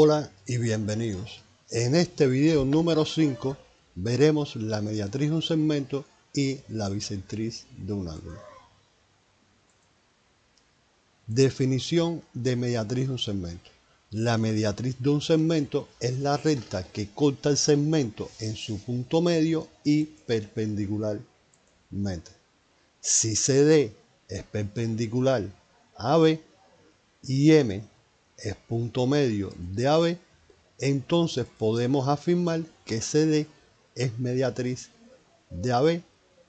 Hola y bienvenidos. En este video número 5 veremos la mediatriz de un segmento y la bisectriz de un ángulo. Definición de mediatriz de un segmento. La mediatriz de un segmento es la recta que corta el segmento en su punto medio y perpendicularmente. Si CD es perpendicular a AB y M es punto medio de AB, entonces podemos afirmar que CD es mediatriz de AB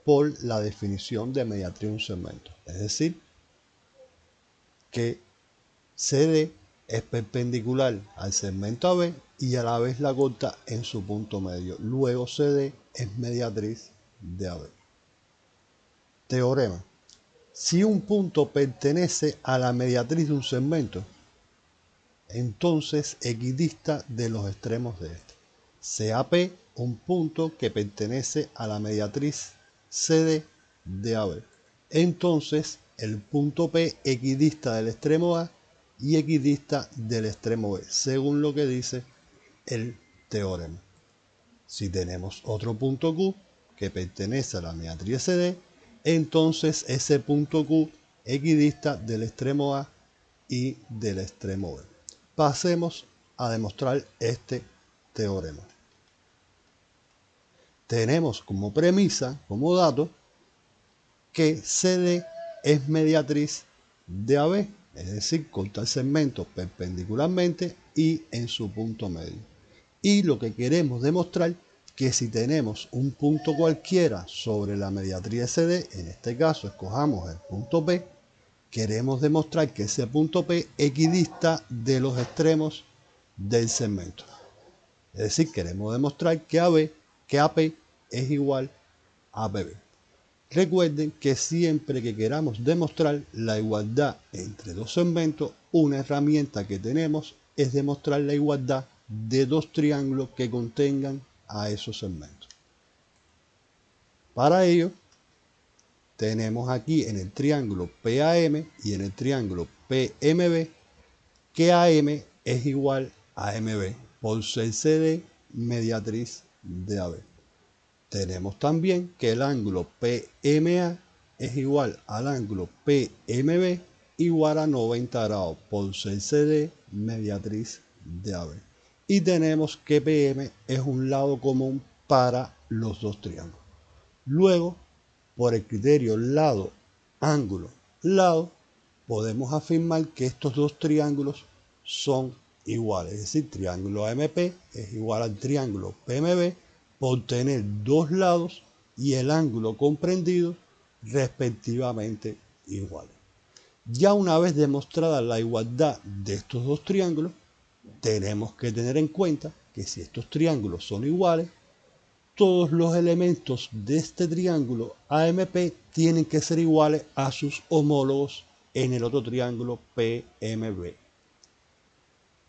por la definición de mediatriz de un segmento. Es decir, que CD es perpendicular al segmento AB y a la vez la corta en su punto medio. Luego CD es mediatriz de AB. Teorema. Si un punto pertenece a la mediatriz de un segmento, entonces equidista de los extremos de este. Sea P un punto que pertenece a la mediatriz CD de AB. Entonces el punto P equidista del extremo A y equidista del extremo B, según lo que dice el teorema. Si tenemos otro punto Q que pertenece a la mediatriz CD, entonces ese punto Q equidista del extremo A y del extremo B. Pasemos a demostrar este teorema. Tenemos como premisa, como dato, que CD es mediatriz de AB, es decir, corta el segmento perpendicularmente y en su punto medio. Y lo que queremos demostrar que si tenemos un punto cualquiera sobre la mediatriz de CD, en este caso escojamos el punto P, queremos demostrar que ese punto P equidista de los extremos del segmento. Es decir, queremos demostrar que AP es igual a APB. Recuerden que siempre que queramos demostrar la igualdad entre dos segmentos, una herramienta que tenemos es demostrar la igualdad de dos triángulos que contengan a esos segmentos. Para ello, tenemos aquí en el triángulo PAM y en el triángulo PMB que AM es igual a MB por ser CD mediatriz de AB. Tenemos también que el ángulo PMA es igual al ángulo PMB igual a 90 grados por ser CD mediatriz de AB. Y tenemos que PM es un lado común para los dos triángulos. Luego, por el criterio lado, ángulo, lado, podemos afirmar que estos dos triángulos son iguales. Es decir, triángulo AMP es igual al triángulo PMB por tener dos lados y el ángulo comprendido respectivamente iguales. Ya una vez demostrada la igualdad de estos dos triángulos, tenemos que tener en cuenta que si estos triángulos son iguales, todos los elementos de este triángulo AMP tienen que ser iguales a sus homólogos en el otro triángulo PMB.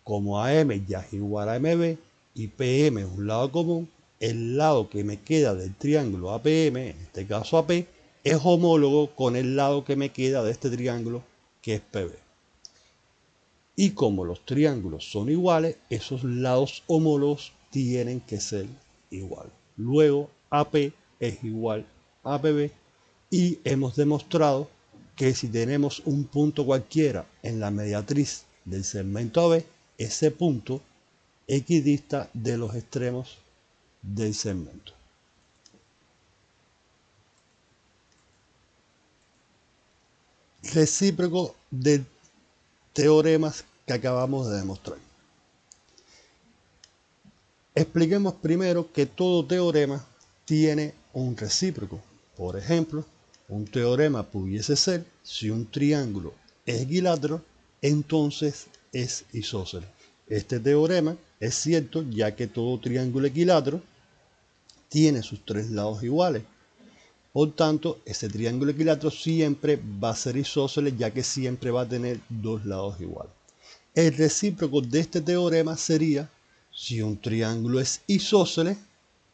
Como AM ya es igual a MB y PM es un lado común, el lado que me queda del triángulo APM, en este caso AP, es homólogo con el lado que me queda de este triángulo que es PB. Y como los triángulos son iguales, esos lados homólogos tienen que ser iguales. Luego AP es igual a APB y hemos demostrado que si tenemos un punto cualquiera en la mediatriz del segmento AB, ese punto equidista de los extremos del segmento. Recíproco de teoremas que acabamos de demostrar. Expliquemos primero que todo teorema tiene un recíproco. Por ejemplo, un teorema pudiese ser si un triángulo es equilátero, entonces es isósceles. Este teorema es cierto ya que todo triángulo equilátero tiene sus tres lados iguales. Por tanto, ese triángulo equilátero siempre va a ser isósceles ya que siempre va a tener dos lados iguales. El recíproco de este teorema sería si un triángulo es isósceles,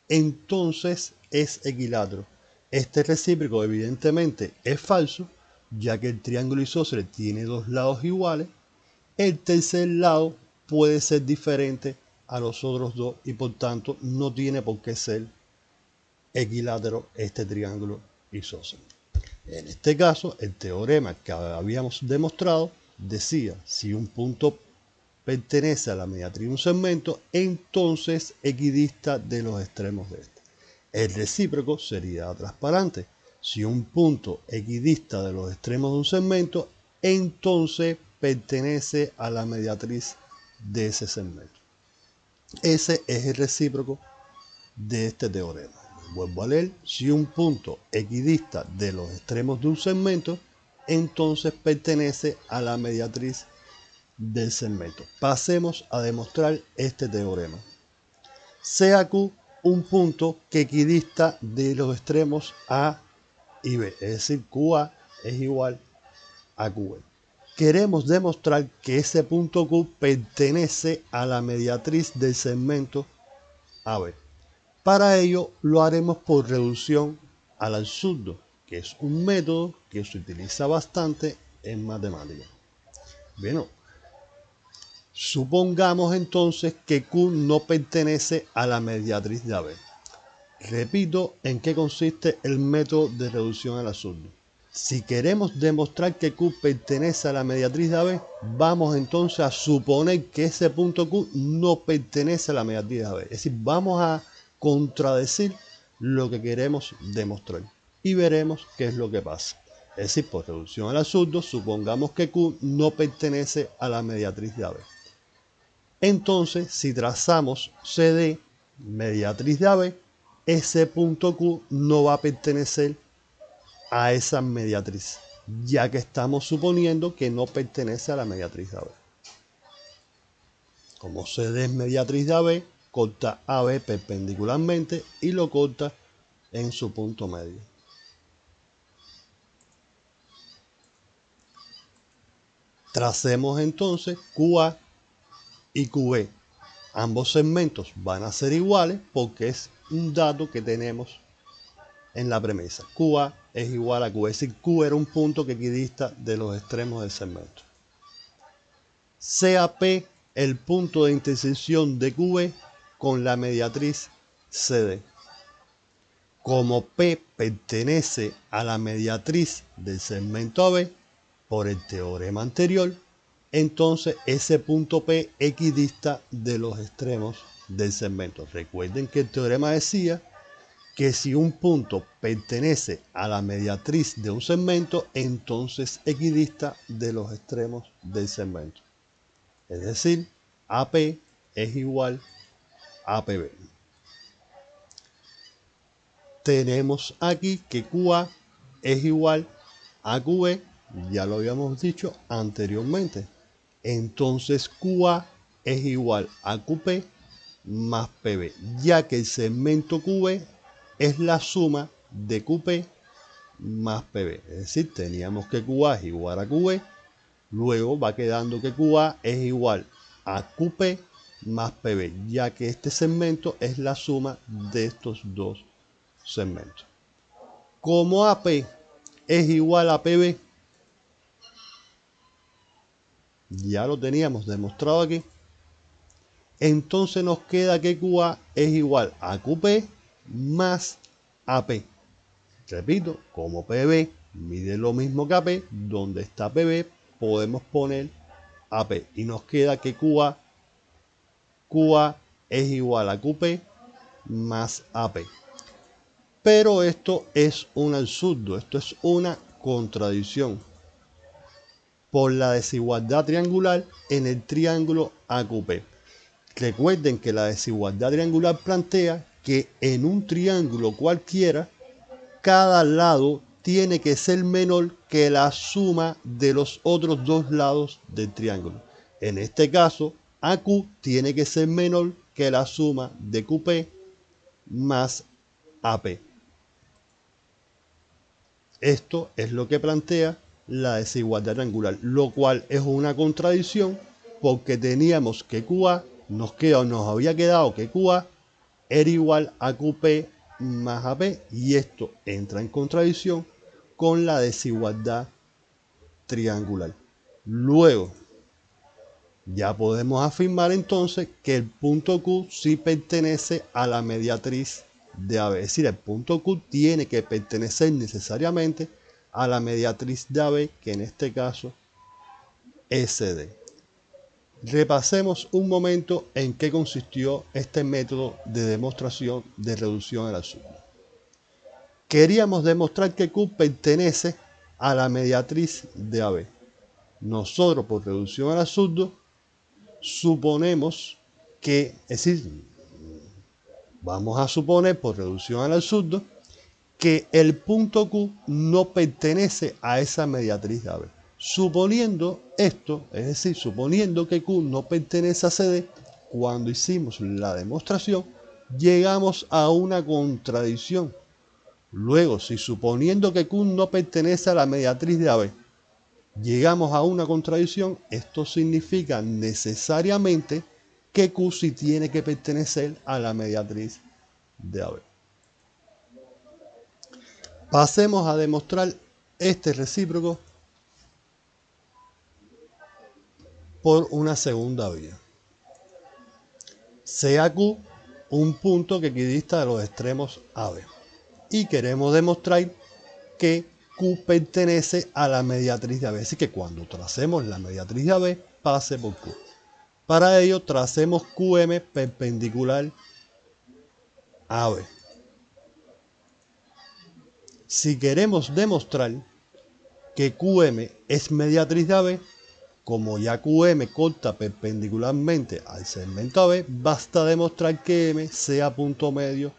entonces es equilátero. Este recíproco evidentemente es falso, ya que el triángulo isósceles tiene dos lados iguales. El tercer lado puede ser diferente a los otros dos y por tanto no tiene por qué ser equilátero este triángulo isósceles. En este caso, el teorema que habíamos demostrado decía, si un punto pertenece a la mediatriz de un segmento, entonces equidista de los extremos de este. El recíproco sería transparente. Si un punto equidista de los extremos de un segmento, entonces pertenece a la mediatriz de ese segmento. Ese es el recíproco de este teorema. Vuelvo a leer, si un punto equidista de los extremos de un segmento, entonces pertenece a la mediatriz del segmento. Pasemos a demostrar este teorema. Sea Q un punto que equidista de los extremos A y B, es decir, QA es igual a QB. Queremos demostrar que ese punto Q pertenece a la mediatriz del segmento AB. Para ello lo haremos por reducción al absurdo, que es un método que se utiliza bastante en matemáticas. Bueno, supongamos entonces que Q no pertenece a la mediatriz de AB. Repito en qué consiste el método de reducción al absurdo. Si queremos demostrar que Q pertenece a la mediatriz de AB, vamos entonces a suponer que ese punto Q no pertenece a la mediatriz de AB. Es decir, vamos a contradecir lo que queremos demostrar y veremos qué es lo que pasa. Es decir, por reducción al absurdo, supongamos que Q no pertenece a la mediatriz de AB. Entonces, si trazamos CD, mediatriz de AB, ese punto Q no va a pertenecer a esa mediatriz, ya que estamos suponiendo que no pertenece a la mediatriz de AB. Como CD es mediatriz de AB, corta AB perpendicularmente y lo corta en su punto medio. Tracemos entonces QA y QB. Ambos segmentos van a ser iguales porque es un dato que tenemos en la premisa. QA es igual a QB, es decir, Q era un punto que equidista de los extremos del segmento. Sea P el punto de intersección de QB con la mediatriz CD. Como P pertenece a la mediatriz del segmento AB por el teorema anterior, entonces ese punto P equidista de los extremos del segmento. Recuerden que el teorema decía que si un punto pertenece a la mediatriz de un segmento, entonces equidista de los extremos del segmento. Es decir, AP es igual a APB. Tenemos aquí que QA es igual a QB, ya lo habíamos dicho anteriormente. Entonces QA es igual a QP más PB, ya que el segmento QB es la suma de QP más PB. Es decir, teníamos que QA es igual a QB, luego va quedando que QA es igual a QP más PB, ya que este segmento es la suma de estos dos segmentos. Como AP es igual a PB, ya lo teníamos demostrado aquí, entonces nos queda que QA es igual a QP más AP. Repito, como PB mide lo mismo que AP, donde está PB podemos poner AP y nos queda que QA es igual a QP más AP. Pero esto es un absurdo, esto es una contradicción por la desigualdad triangular en el triángulo AQP. Recuerden que la desigualdad triangular plantea que en un triángulo cualquiera, cada lado tiene que ser menor que la suma de los otros dos lados del triángulo. En este caso, AQ tiene que ser menor que la suma de QP más AP. Esto es lo que plantea la desigualdad triangular, lo cual es una contradicción porque teníamos que QA, nos había quedado que QA era igual a QP más AP y esto entra en contradicción con la desigualdad triangular. Luego, Ya podemos afirmar entonces que el punto Q sí pertenece a la mediatriz de AB. Es decir, el punto Q tiene que pertenecer necesariamente a la mediatriz de AB, que en este caso es CD. Repasemos un momento en qué consistió este método de demostración de reducción al absurdo. Queríamos demostrar que Q pertenece a la mediatriz de AB. Nosotros, por reducción al absurdo, suponemos que, es decir, vamos a suponer por reducción al absurdo que el punto Q no pertenece a esa mediatriz de AB. Suponiendo esto, es decir, suponiendo que Q no pertenece a CD, cuando hicimos la demostración, llegamos a una contradicción. Luego, si suponiendo que Q no pertenece a la mediatriz de AB, llegamos a una contradicción, esto significa necesariamente que Q sí tiene que pertenecer a la mediatriz de AB. Pasemos a demostrar este recíproco por una segunda vía. Sea Q un punto que equidista de los extremos AB. Y queremos demostrar que Q pertenece a la mediatriz de AB. Así que cuando tracemos la mediatriz de AB, pase por Q. Para ello, tracemos QM perpendicular a AB. Si queremos demostrar que QM es mediatriz de AB, como ya QM corta perpendicularmente al segmento AB, basta demostrar que M sea punto medio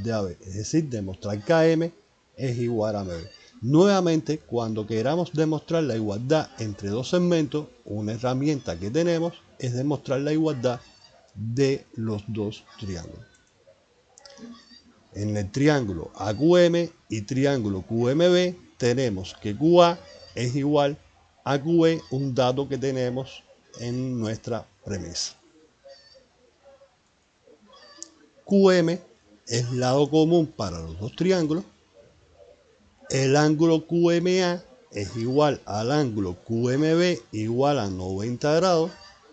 de AB. Es decir, demostrar que AM es igual a MB. Nuevamente, cuando queramos demostrar la igualdad entre dos segmentos, una herramienta que tenemos es demostrar la igualdad de los dos triángulos. En el triángulo AQM y triángulo QMB tenemos que QA es igual a QB, un dato que tenemos en nuestra premisa. QM es lado común para los dos triángulos. El ángulo QMA es igual al ángulo QMB igual a 90 grados,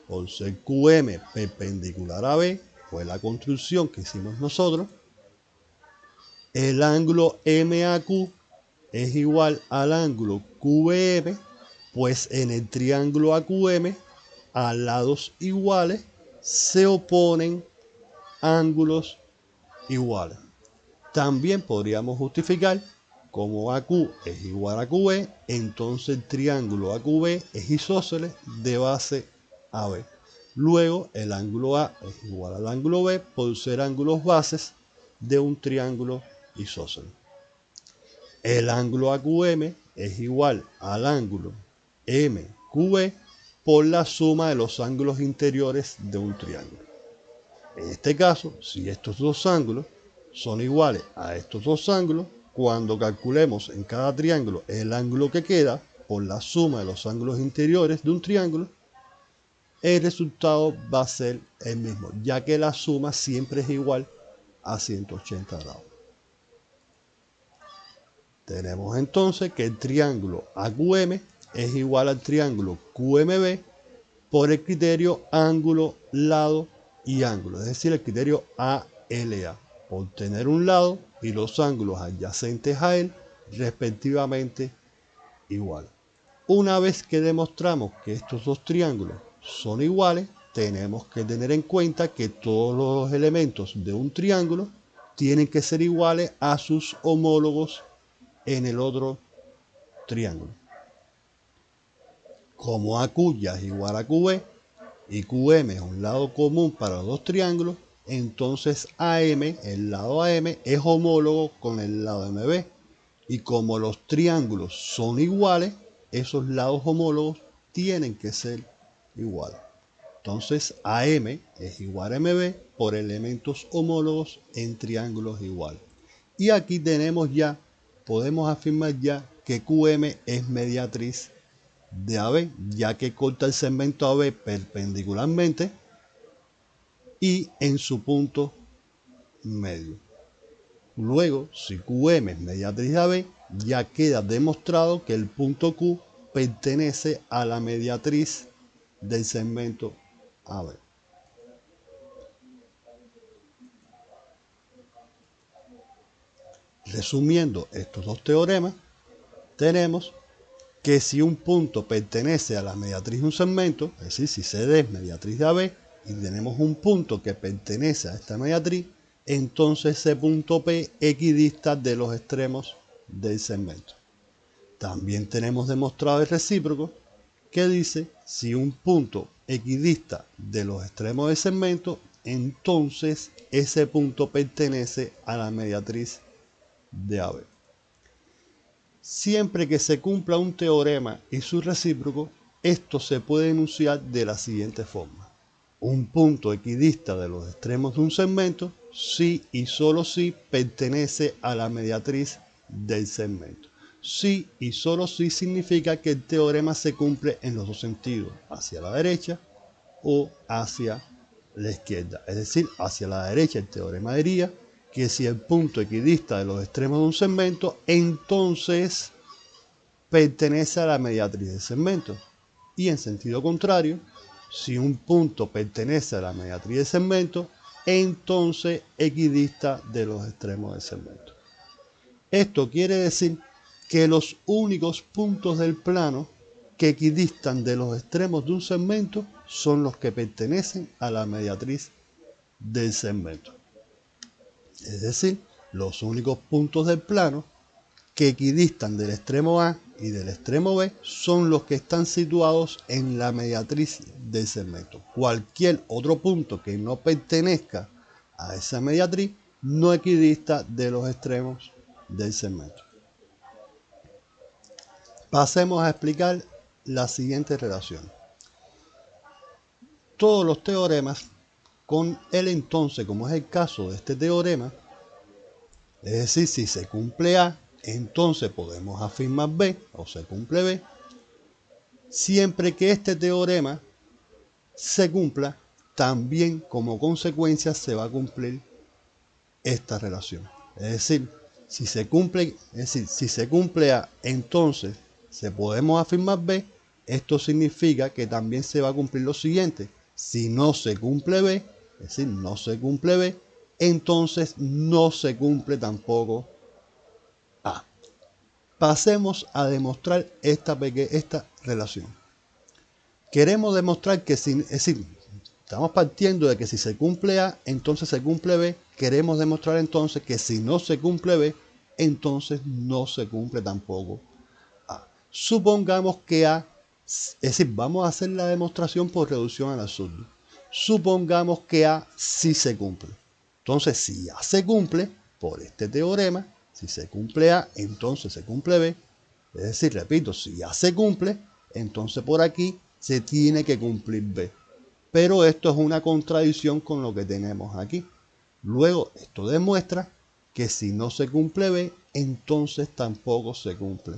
por ser QM perpendicular a B, fue la construcción que hicimos nosotros. El ángulo MAQ es igual al ángulo QBM, pues en el triángulo AQM, a lados iguales, se oponen ángulos iguales. También podríamos justificar como AQ es igual a QB, entonces el triángulo AQB es isósceles de base AB. Luego el ángulo A es igual al ángulo B por ser ángulos bases de un triángulo isósceles. El ángulo AQM es igual al ángulo MQB por la suma de los ángulos interiores de un triángulo. En este caso, si estos dos ángulos son iguales a estos dos ángulos, cuando calculemos en cada triángulo el ángulo que queda por la suma de los ángulos interiores de un triángulo, el resultado va a ser el mismo, ya que la suma siempre es igual a 180 grados. Tenemos entonces que el triángulo AQM es igual al triángulo QMB por el criterio ángulo, lado y ángulo, es decir, el criterio ALA, por tener un lado y los ángulos adyacentes a él respectivamente igual. Una vez que demostramos que estos dos triángulos son iguales, tenemos que tener en cuenta que todos los elementos de un triángulo tienen que ser iguales a sus homólogos en el otro triángulo. Como AQ ya es igual a QB y QM es un lado común para los dos triángulos, entonces AM, el lado AM, es homólogo con el lado MB. Y como los triángulos son iguales, esos lados homólogos tienen que ser iguales. Entonces AM es igual a MB por elementos homólogos en triángulos iguales. Y aquí tenemos ya, podemos afirmar ya que QM es mediatriz de AB, ya que corta el segmento AB perpendicularmente y en su punto medio. Luego, si QM es mediatriz de AB, ya queda demostrado que el punto Q pertenece a la mediatriz del segmento AB. Resumiendo estos dos teoremas, tenemos que si un punto pertenece a la mediatriz de un segmento, es decir, si CD es mediatriz de AB y tenemos un punto que pertenece a esta mediatriz, entonces ese punto P equidista de los extremos del segmento. También tenemos demostrado el recíproco que dice si un punto equidista de los extremos del segmento, entonces ese punto pertenece a la mediatriz de AB. Siempre que se cumpla un teorema y su recíproco, esto se puede enunciar de la siguiente forma. Un punto equidista de los extremos de un segmento, si y solo si pertenece a la mediatriz del segmento. Si y solo si significa que el teorema se cumple en los dos sentidos, hacia la derecha o hacia la izquierda. Es decir, hacia la derecha el teorema diría que si el punto equidista de los extremos de un segmento, entonces pertenece a la mediatriz del segmento. Y en sentido contrario, si un punto pertenece a la mediatriz del segmento, entonces equidista de los extremos del segmento. Esto quiere decir que los únicos puntos del plano que equidistan de los extremos de un segmento son los que pertenecen a la mediatriz del segmento. Es decir, los únicos puntos del plano que equidistan del extremo A y del extremo B son los que están situados en la mediatriz del segmento. Cualquier otro punto que no pertenezca a esa mediatriz no equidista de los extremos del segmento. Pasemos a explicar la siguiente relación. Todos los teoremas con el entonces, como es el caso de este teorema, es decir, si se cumple A, entonces podemos afirmar B, o se cumple B, siempre que este teorema se cumpla, también como consecuencia se va a cumplir esta relación. Es decir, si se cumple A, entonces se podemos afirmar B, esto significa que también se va a cumplir lo siguiente. Si no se cumple B, es decir, no se cumple B, entonces no se cumple tampoco A. Pasemos a demostrar esta relación. Queremos demostrar que estamos partiendo de que si se cumple A, entonces se cumple B. Queremos demostrar entonces que si no se cumple B, entonces no se cumple tampoco A. Supongamos que A, vamos a hacer la demostración por reducción al absurdo. Supongamos que A sí se cumple. Entonces, si A se cumple, por este teorema, si se cumple A, entonces se cumple B. Es decir, repito, si A se cumple, entonces por aquí se tiene que cumplir B. Pero esto es una contradicción con lo que tenemos aquí. Luego, esto demuestra que si no se cumple B, entonces tampoco se cumple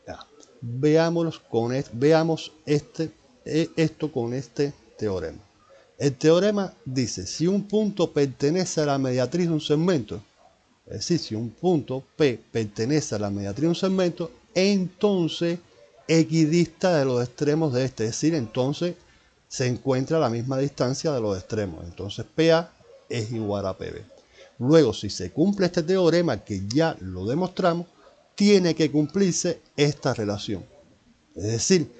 A. Veamos esto con este teorema. El teorema dice, si un punto pertenece a la mediatriz de un segmento, es decir, si un punto P pertenece a la mediatriz de un segmento, entonces equidista de los extremos de este, es decir, entonces se encuentra a la misma distancia de los extremos. Entonces PA es igual a PB. Luego, si se cumple este teorema, que ya lo demostramos, tiene que cumplirse esta relación. Es decir,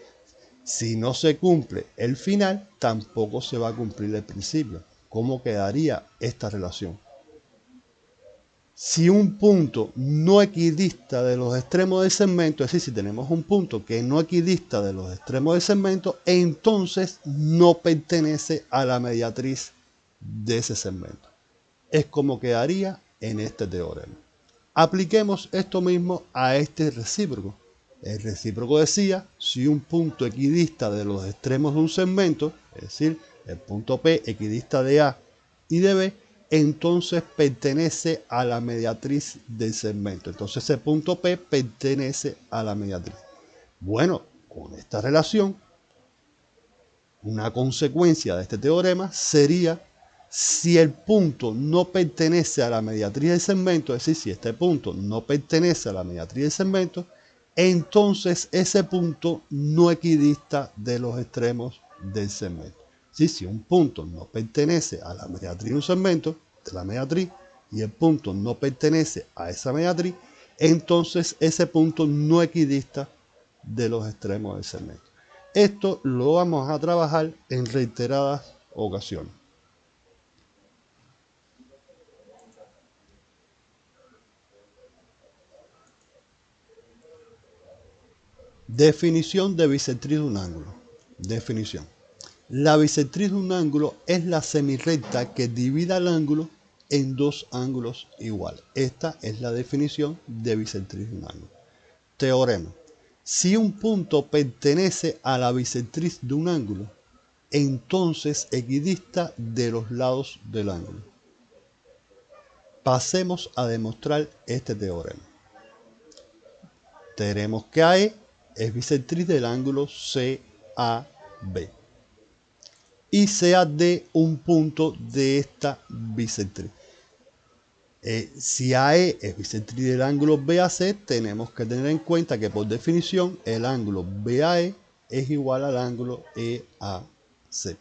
si no se cumple el final, tampoco se va a cumplir el principio. ¿Cómo quedaría esta relación? Si un punto no equidista de los extremos del segmento, es decir, si tenemos un punto que no equidista de los extremos del segmento, entonces no pertenece a la mediatriz de ese segmento. Es como quedaría en este teorema. Apliquemos esto mismo a este recíproco. El recíproco decía, si un punto equidista de los extremos de un segmento, es decir, el punto P equidista de A y de B, entonces pertenece a la mediatriz del segmento. Entonces ese punto P pertenece a la mediatriz. Bueno, con esta relación, una consecuencia de este teorema sería si el punto no pertenece a la mediatriz del segmento, es decir, si este punto no pertenece a la mediatriz del segmento, entonces ese punto no equidista de los extremos del segmento. Si un punto no pertenece a la mediatriz de un segmento, de la mediatriz, y el punto no pertenece a esa mediatriz, entonces ese punto no equidista de los extremos del segmento. Esto lo vamos a trabajar en reiteradas ocasiones. Definición de bisectriz de un ángulo. Definición. La bisectriz de un ángulo es la semirrecta que divide el ángulo en dos ángulos iguales. Esta es la definición de bisectriz de un ángulo. Teorema. Si un punto pertenece a la bisectriz de un ángulo, entonces equidista de los lados del ángulo. Pasemos a demostrar este teorema. Tenemos que AE es bisectriz del ángulo CAB y CAD un punto de esta bisectriz. Si AE es bisectriz del ángulo BAC, tenemos que tener en cuenta que por definición el ángulo BAE es igual al ángulo EAC.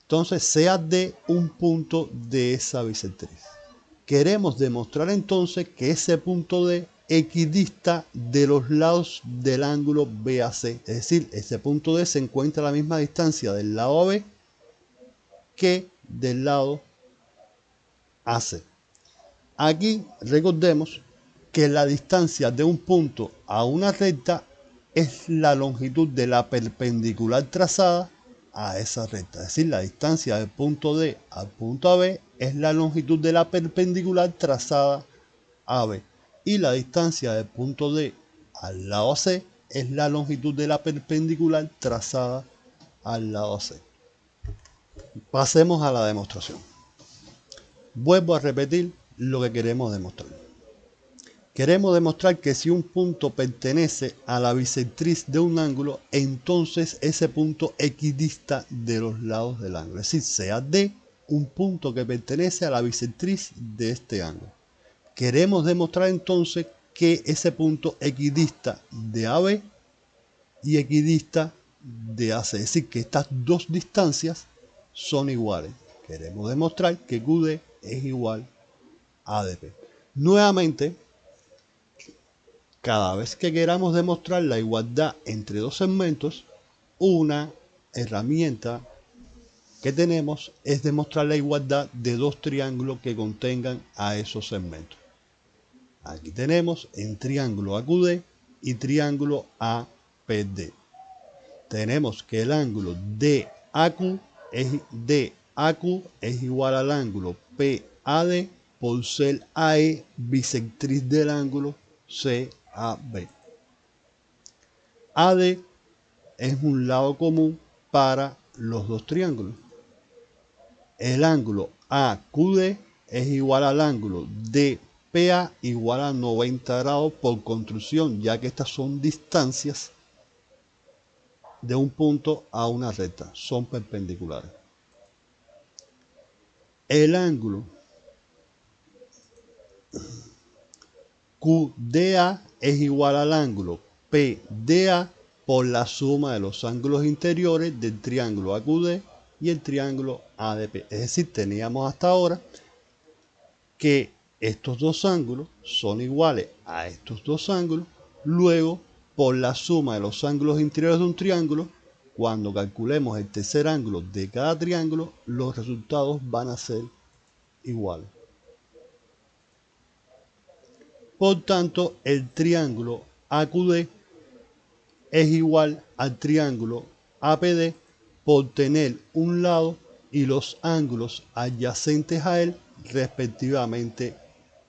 Entonces CAD un punto de esa bisectriz. Queremos demostrar entonces que ese punto D equidista de los lados del ángulo BAC. Es decir, ese punto D se encuentra a la misma distancia del lado AB que del lado AC. Aquí recordemos que la distancia de un punto a una recta es la longitud de la perpendicular trazada a esa recta. Es decir, la distancia del punto D al punto AB es la longitud de la perpendicular trazada a AB. Y la distancia del punto D al lado C es la longitud de la perpendicular trazada al lado C. Pasemos a la demostración. Vuelvo a repetir lo que queremos demostrar. Queremos demostrar que si un punto pertenece a la bisectriz de un ángulo, entonces ese punto equidista de los lados del ángulo. Es decir, sea D un punto que pertenece a la bisectriz de este ángulo. Queremos demostrar entonces que ese punto equidista de AB y equidista de AC. Es decir, que estas dos distancias son iguales. Queremos demostrar que QD es igual a ADP. Nuevamente, cada vez que queramos demostrar la igualdad entre dos segmentos, una herramienta que tenemos es demostrar la igualdad de dos triángulos que contengan a esos segmentos. Aquí tenemos en triángulo AQD y triángulo APD. Tenemos que el ángulo DAQ es igual al ángulo PAD por ser AE bisectriz del ángulo CAB. AD es un lado común para los dos triángulos. El ángulo AQD es igual al ángulo DPA igual a 90 grados por construcción, ya que estas son distancias de un punto a una recta, son perpendiculares. El ángulo QDA es igual al ángulo PDA por la suma de los ángulos interiores del triángulo AQD y el triángulo ADP. Es decir, teníamos hasta ahora que estos dos ángulos son iguales a estos dos ángulos. Luego, por la suma de los ángulos interiores de un triángulo, cuando calculemos el tercer ángulo de cada triángulo, los resultados van a ser iguales. Por tanto, el triángulo AQD es igual al triángulo APD por tener un lado y los ángulos adyacentes a él respectivamente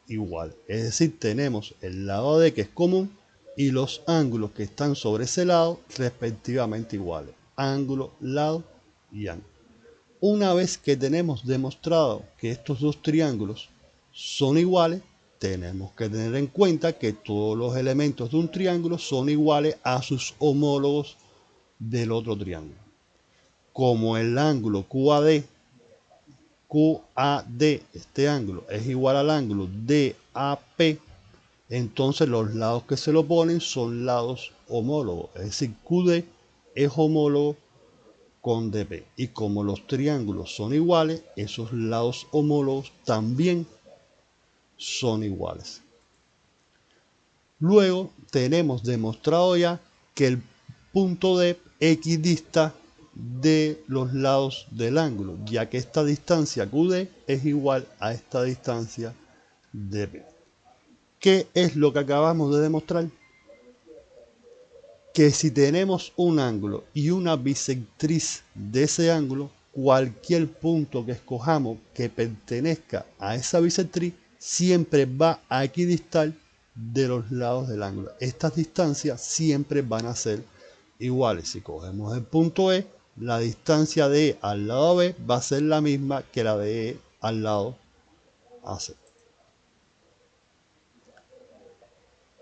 igual. Es decir, tenemos el lado AD que es común y los ángulos que están sobre ese lado respectivamente iguales. Ángulo, lado y ángulo. Una vez que tenemos demostrado que estos dos triángulos son iguales, tenemos que tener en cuenta que todos los elementos de un triángulo son iguales a sus homólogos del otro triángulo. Como el ángulo QAD, este ángulo, es igual al ángulo DAP, entonces los lados que se lo ponen son lados homólogos. Es decir, QD es homólogo con DP. Y como los triángulos son iguales, esos lados homólogos también son iguales. Luego tenemos demostrado ya que el punto D equidista de los lados del ángulo, ya que esta distancia QD es igual a esta distancia DP. ¿Qué es lo que acabamos de demostrar? Que si tenemos un ángulo y una bisectriz de ese ángulo, cualquier punto que escojamos que pertenezca a esa bisectriz siempre va a equidistar de los lados del ángulo. Estas distancias siempre van a ser iguales. Si cogemos el punto E, la distancia de E al lado B va a ser la misma que la de E al lado AC.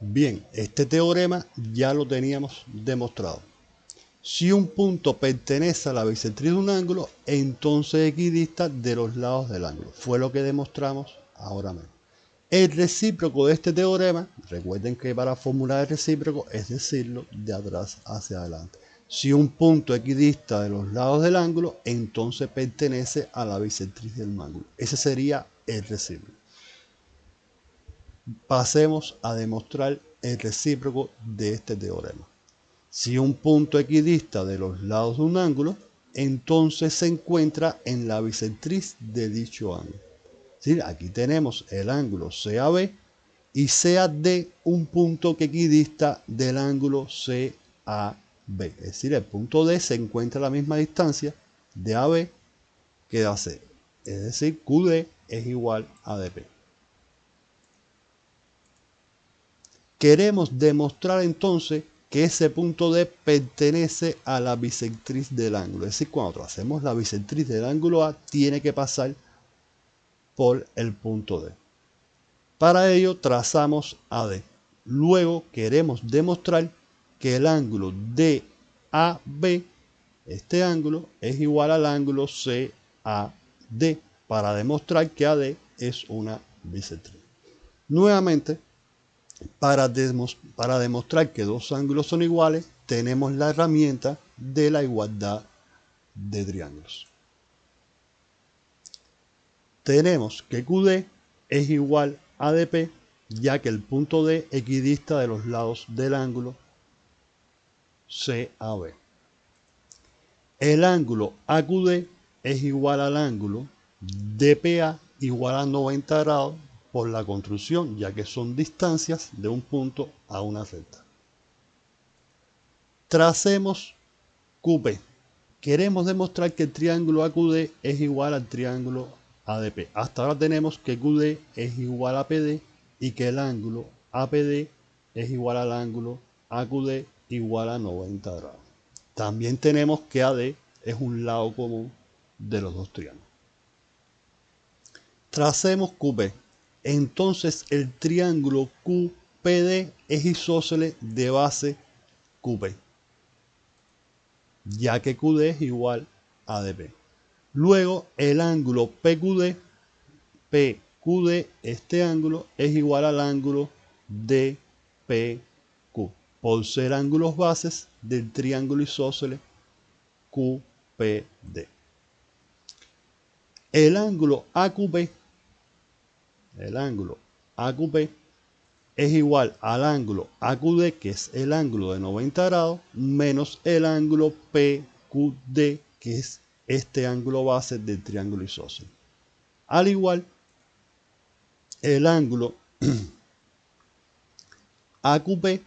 Bien, este teorema ya lo teníamos demostrado. Si un punto pertenece a la bisectriz de un ángulo, entonces equidista de los lados del ángulo. Fue lo que demostramos ahora mismo. El recíproco de este teorema, recuerden que para formular el recíproco es decirlo de atrás hacia adelante. Si un punto equidista de los lados del ángulo, entonces pertenece a la bisectriz del ángulo. Ese sería el recíproco. Pasemos a demostrar el recíproco de este teorema. Si un punto equidista de los lados de un ángulo, entonces se encuentra en la bisectriz de dicho ángulo. ¿Sí? Aquí tenemos el ángulo CAB y CAD, un punto que equidista del ángulo CAB. Es decir, el punto D se encuentra a la misma distancia de AB que de AC. Es decir, QD es igual a DP. Queremos demostrar entonces que ese punto D pertenece a la bisectriz del ángulo. Es decir, cuando hacemos la bisectriz del ángulo A, tiene que pasar por el punto D. Para ello trazamos AD. Luego queremos demostrar que el ángulo DAB, este ángulo, es igual al ángulo CAD, para demostrar que AD es una bisectriz. Nuevamente, para demostrar que dos ángulos son iguales, tenemos la herramienta de la igualdad de triángulos. Tenemos que QD es igual a DP, ya que el punto D equidista de los lados del ángulo CAB. El ángulo AQD es igual al ángulo DPA igual a 90 grados por la construcción, ya que son distancias de un punto a una recta. Tracemos QP. Queremos demostrar que el triángulo AQD es igual al triángulo ADP. Hasta ahora tenemos que QD es igual a PD y que el ángulo APD es igual al ángulo AQD igual a 90 grados. También tenemos que AD es un lado común de los dos triángulos. Tracemos QP. Entonces el triángulo QPD es isósceles de base QP, ya que QD es igual a DP. Luego el ángulo PQD, este ángulo es igual al ángulo DPQ, por ser ángulos bases del triángulo isósceles QPD. El ángulo AQP es igual al ángulo AQD, que es el ángulo de 90 grados, menos el ángulo PQD, que es este ángulo base del triángulo isósceles. Al igual, el ángulo AQP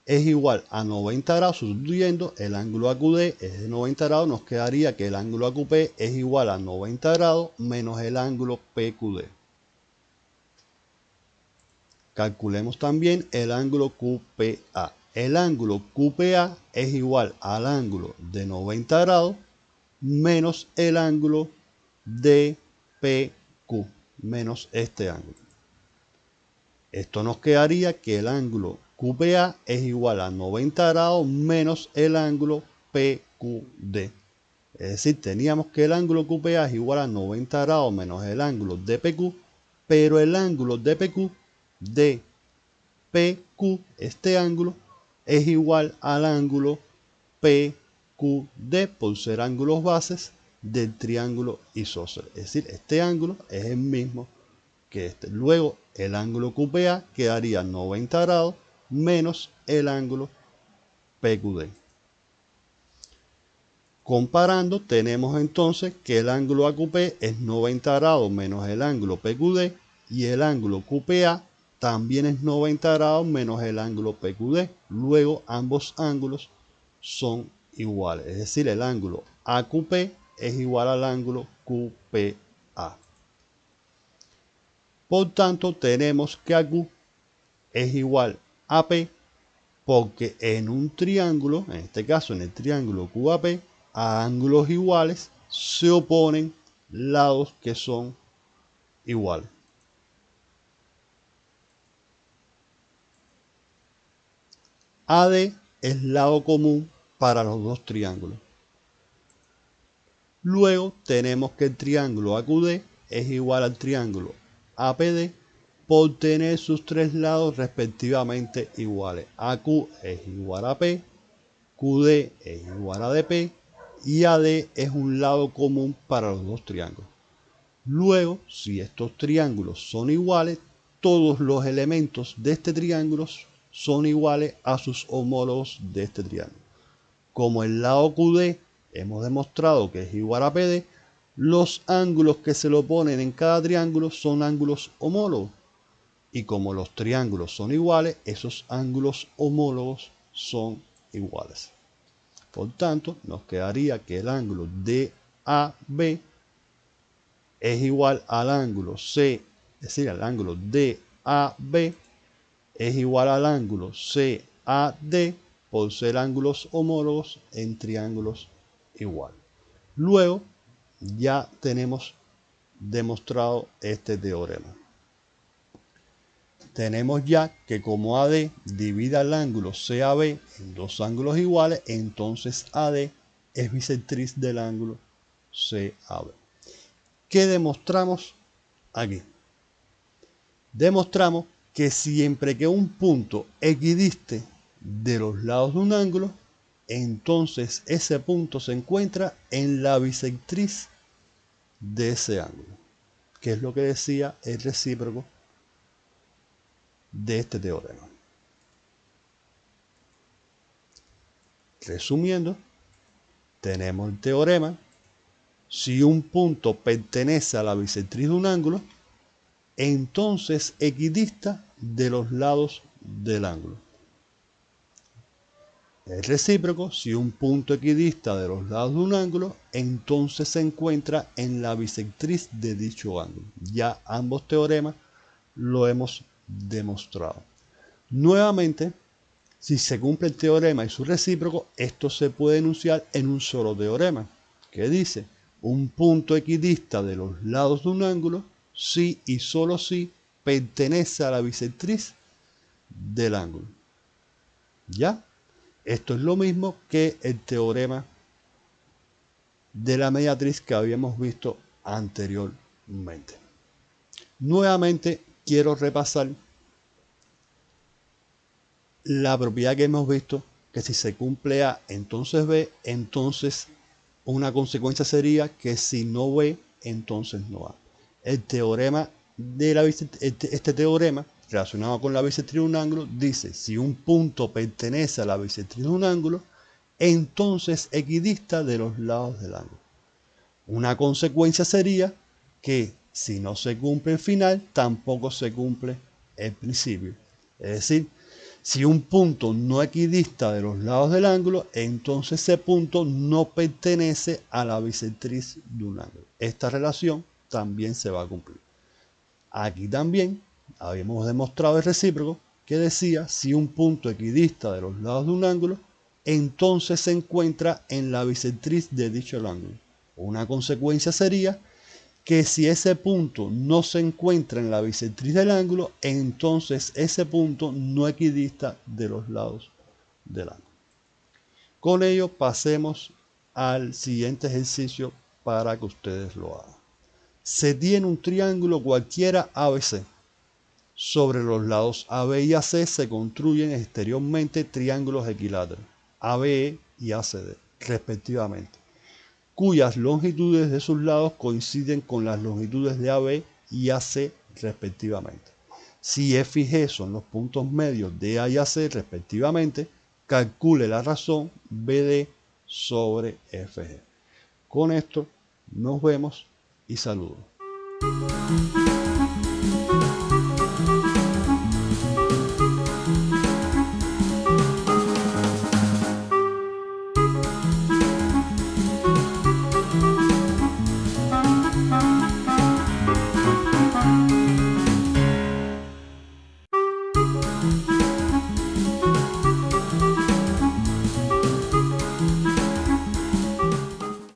es igual a 90 grados, sustituyendo el ángulo AQD es de 90 grados, nos quedaría que el ángulo AQP es igual a 90 grados menos el ángulo PQD. Calculemos también el ángulo QPA. El ángulo QPA es igual al ángulo de 90 grados menos el ángulo DPQ, menos este ángulo. Esto nos quedaría que el ángulo QPA es igual a 90 grados menos el ángulo PQD. Es decir, teníamos que el ángulo QPA es igual a 90 grados menos el ángulo DPQ, pero el ángulo DPQ de PQ, este ángulo, es igual al ángulo PQD QD por ser ángulos bases del triángulo isósceles. Es decir, este ángulo es el mismo que este. Luego, el ángulo QPA quedaría 90 grados menos el ángulo PQD. Comparando, tenemos entonces que el ángulo AQP es 90 grados menos el ángulo PQD y el ángulo QPA también es 90 grados menos el ángulo PQD. Luego, ambos ángulos son iguales. Es decir, el ángulo AQP es igual al ángulo QPA. Por tanto, tenemos que AQ es igual a P porque en un triángulo, en este caso en el triángulo QAP, a ángulos iguales se oponen lados que son iguales. AD es lado común para los dos triángulos. Luego tenemos que el triángulo AQD es igual al triángulo APD por tener sus tres lados respectivamente iguales. AQ es igual a P, QD es igual a DP y AD es un lado común para los dos triángulos. Luego, si estos triángulos son iguales, todos los elementos de este triángulo son iguales a sus homólogos de este triángulo. Como el lado QD hemos demostrado que es igual a PD, los ángulos que se le oponen en cada triángulo son ángulos homólogos. Y como los triángulos son iguales, esos ángulos homólogos son iguales. Por tanto, nos quedaría que el ángulo DAB es igual al ángulo C, es decir, al ángulo DAB es igual al ángulo CAD por ser ángulos homólogos en triángulos iguales. Luego ya tenemos demostrado este teorema. Tenemos ya que como AD divide el ángulo CAB en dos ángulos iguales, entonces AD es bisectriz del ángulo CAB. ¿Qué demostramos aquí? Demostramos que siempre que un punto equidiste de los lados de un ángulo, entonces ese punto se encuentra en la bisectriz de ese ángulo, que es lo que decía el recíproco de este teorema. Resumiendo, tenemos el teorema: si un punto pertenece a la bisectriz de un ángulo, entonces equidista de los lados del ángulo. El recíproco: si un punto equidista de los lados de un ángulo, entonces se encuentra en la bisectriz de dicho ángulo. Ya ambos teoremas lo hemos demostrado. Nuevamente, si se cumple el teorema y su recíproco, esto se puede enunciar en un solo teorema, que dice: un punto equidista de los lados de un ángulo, si y solo si pertenece a la bisectriz del ángulo. ¿Ya? Esto es lo mismo que el teorema de la mediatriz que habíamos visto anteriormente. Nuevamente quiero repasar la propiedad que hemos visto, que si se cumple A, entonces B, entonces una consecuencia sería que si no B, entonces no A. El teorema de este teorema relacionado con la bisectriz de un ángulo dice: si un punto pertenece a la bisectriz de un ángulo, entonces equidista de los lados del ángulo. Una consecuencia sería que si no se cumple el final, tampoco se cumple el principio. Es decir, si un punto no equidista de los lados del ángulo, entonces ese punto no pertenece a la bisectriz de un ángulo. Esta relación también se va a cumplir. Aquí también habíamos demostrado el recíproco, que decía: si un punto equidista de los lados de un ángulo, entonces se encuentra en la bisectriz de dicho ángulo. Una consecuencia sería que si ese punto no se encuentra en la bisectriz del ángulo, entonces ese punto no equidista de los lados del ángulo. Con ello pasemos al siguiente ejercicio para que ustedes lo hagan. Se tiene un triángulo cualquiera ABC. Sobre los lados AB y AC se construyen exteriormente triángulos equiláteros, ABE y ACD. respectivamente, cuyas longitudes de sus lados coinciden con las longitudes de AB y AC respectivamente. Si F y G son los puntos medios de A y AC respectivamente, calcule la razón BD sobre FG. Con esto nos vemos y saludos.